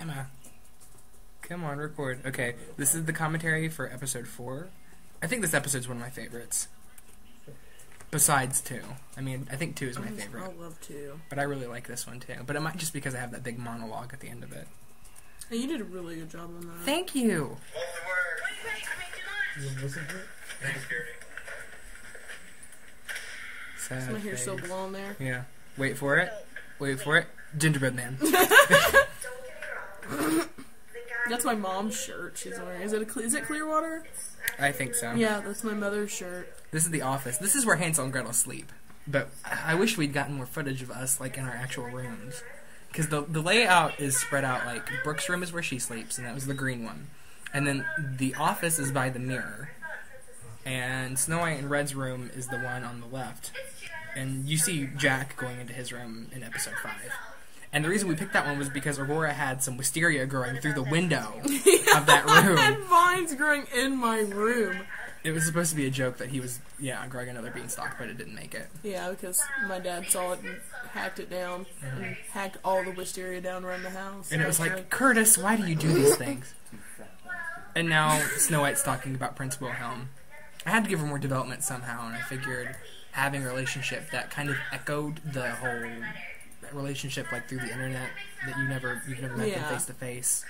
Emma. Come on, record. Okay, this is the commentary for episode 4. I think this episode's one of my favorites. Besides 2. I mean, I think 2 is my favorite. I love 2. But I really like this one, too. But it might just because I have that big monologue at the end of it. Hey, you did a really good job on that. Thank you! Is my hair still blonde there? Yeah. Wait for it. Wait for it. Gingerbread Man. That's my mom's shirt she's wearing. Is it Clearwater? I think so. Yeah, that's my mother's shirt. This is the office. This is where Hansel and Gretel sleep. But I wish we'd gotten more footage of us, like, in our actual rooms. Because the layout is spread out, like, Brooke's room is where she sleeps, and that was the green one. And then the office is by the mirror. And Snow White and Red's room is the one on the left. And you see Jack going into his room in episode 5. And the reason we picked that one was because Aurora had some wisteria growing through the window of that room. I had vines growing in my room. It was supposed to be a joke that he was, growing another beanstalk, but it didn't make it. Yeah, because my dad saw it and hacked it down. And hacked all the wisteria down around the house. And it was like, Curtis, why do you do these things? And now Snow White's talking about Prince Wilhelm. I had to give her more development somehow, and I figured having a relationship that kind of echoed the whole relationship, like, through the internet, that you've never met them face to face.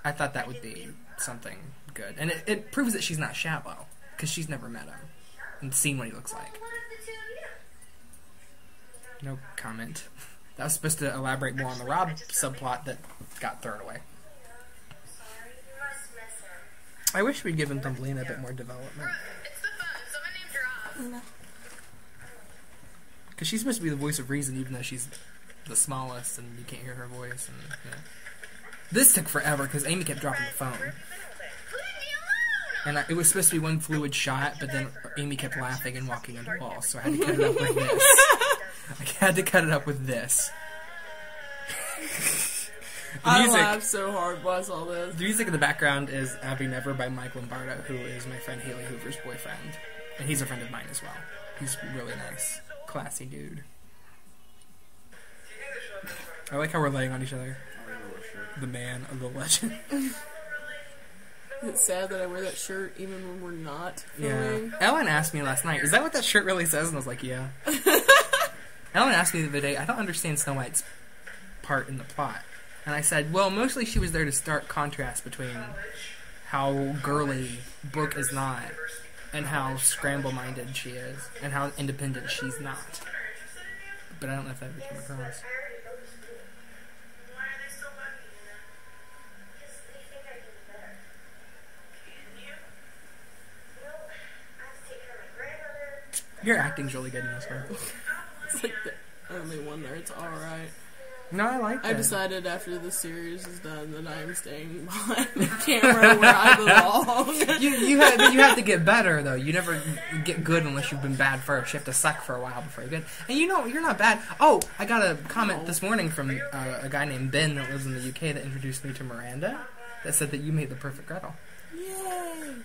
I thought that would be something good. And it proves that she's not shallow, because she's never met him and seen what he looks like. No comment. That was supposed to elaborate more on the Rob subplot that got thrown away. I wish we'd given Thumbelina a bit more development. Because she's supposed to be the voice of reason, even though she's the smallest and you can't hear her voice. And this took forever because Amy kept dropping the phone. And it was supposed to be one fluid shot, but then Amy kept laughing and walking into the wall, so I had to cut it up with this. I had to cut it up with this. I laughed so hard when I saw this. The music in the background is Abby Never by Mike Lombardo, who is my friend Haley Hoover's boyfriend. And he's a friend of mine as well. He's really nice. Classy dude. I like how we're laying on each other. The man of the legend. It's sad that I wear that shirt even when we're not filming. Yeah. Ellen asked me last night, is that what that shirt really says? And I was like, yeah. Ellen asked me the other day, I don't understand Snow White's part in the plot. And I said, well, mostly she was there to start contrast between how girly Brooke is not and how scramble-minded she is and how independent she's not. But I don't know if that ever came across. Your acting's really good in this one. It's like the only one there. It's alright. No, I like that. I decided after the series is done that I'm staying behind the camera where I belong. You have to get better, though. You never get good unless you've been bad first. You have to suck for a while before you're good. And you're not bad. Oh, I got a comment this morning from a guy named Ben that lives in the UK that introduced me to Miranda that said that you made the perfect Gretel. Yay!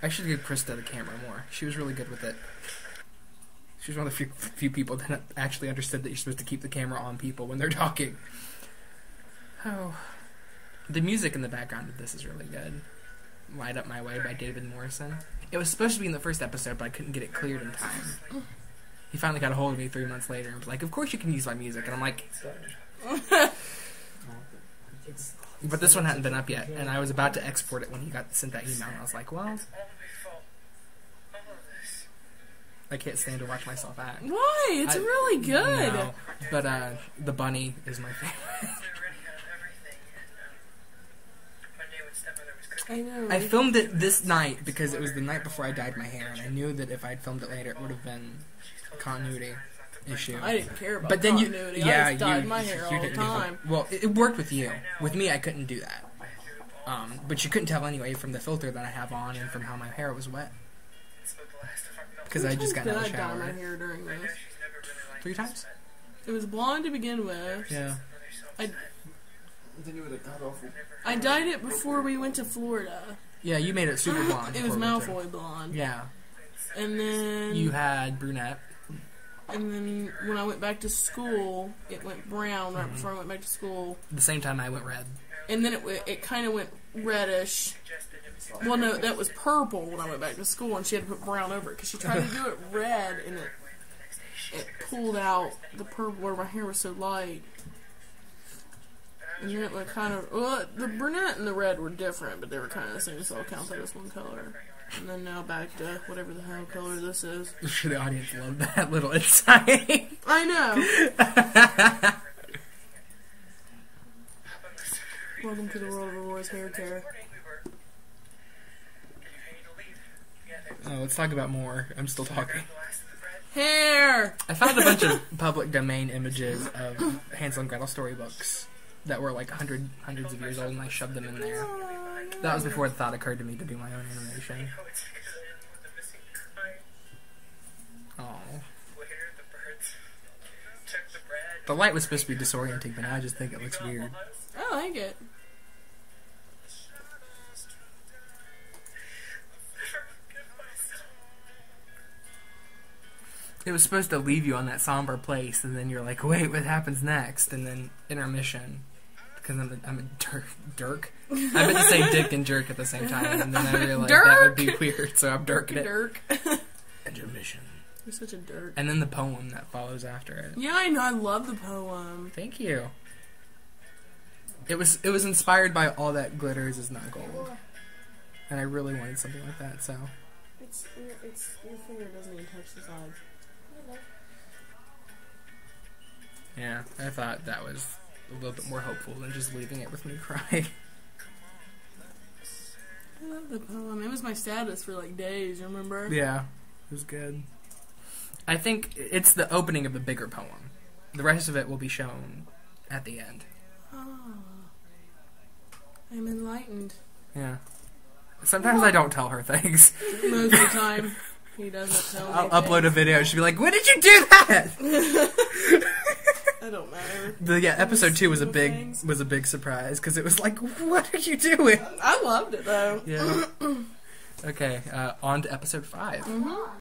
I should give Krista the camera more. She was really good with it. She was one of the few people that actually understood that you're supposed to keep the camera on people when they're talking. Oh. The music in the background of this is really good. Light Up My Way by David Morrison. It was supposed to be in the first episode, but I couldn't get it cleared in time. He finally got a hold of me 3 months later and was like, of course you can use my music. And I'm like... But this one hadn't been up yet, and I was about to export it when he sent that email, and I was like, well... I can't stand to watch myself act. Why? It's really good. No, but the bunny is my favorite. I know. I filmed it this night because it was the night before I dyed my hair, and I knew that if I'd filmed it later, it would have been a continuity issue. I didn't care about but then continuity. I just dyed my hair all the time. Well, it worked with you. With me, I couldn't do that. But you couldn't tell anyway from the filter that I have on and from how my hair was wet. Because I just got out of the shower. Did I dye my hair during this? 3 times? It was blonde to begin with. Yeah. I dyed it before we went to Florida. Yeah, you made it super blonde. It was Malfoy blonde. Yeah. And then... You had brunette. And then when I went back to school, it went brown right before I went back to school. The same time I went red. And then it kind of went reddish. Well, no, that was purple when I went back to school, and she had to put brown over it because she tried to do it red, and it pulled out the purple where my hair was so light. And then it looked kind of... Well, the brunette and the red were different, but they were kind of the same, so I'll count that as one color. And then now back to whatever the hell color this is. I'm sure the audience loved that little insight. I know. Welcome to the world of Aurora's hair care. Oh, let's talk about more. I'm still talking. Hair! I found a bunch of public domain images of Hansel and Gretel storybooks that were like hundreds of years old, and I shoved them in there. That was before the thought occurred to me to do my own animation. Oh. The light was supposed to be disorienting, but now I just think it looks weird. I like it. It was supposed to leave you on that somber place, and then you're like, wait, what happens next? And then intermission. Because I'm a Dirk. I meant to say dick and jerk at the same time, and then I realized that would be weird, so I'm Dirking it. Dirk. Intermission. You're such a Dirk. And then the poem that follows after it. Yeah, I know. I love the poem. Thank you. It was inspired by All That Glitters Is Not Gold. And I really wanted something like that, so... It's your finger doesn't even touch the sides. Yeah, I thought that was a little bit more hopeful than just leaving it with me crying. I love the poem. It was my status for like days, remember? Yeah, it was good. I think it's the opening of a bigger poem. The rest of it will be shown at the end. Oh. I'm enlightened. Yeah. Sometimes I don't tell her things. Most of the time, he doesn't tell me I'll things. upload a video. She'll be like, "When did you do that?" I don't matter. Episode 2 was a big surprise because it was like, "What are you doing?" I loved it though. Yeah. Okay, on to episode 5. Mm-hmm.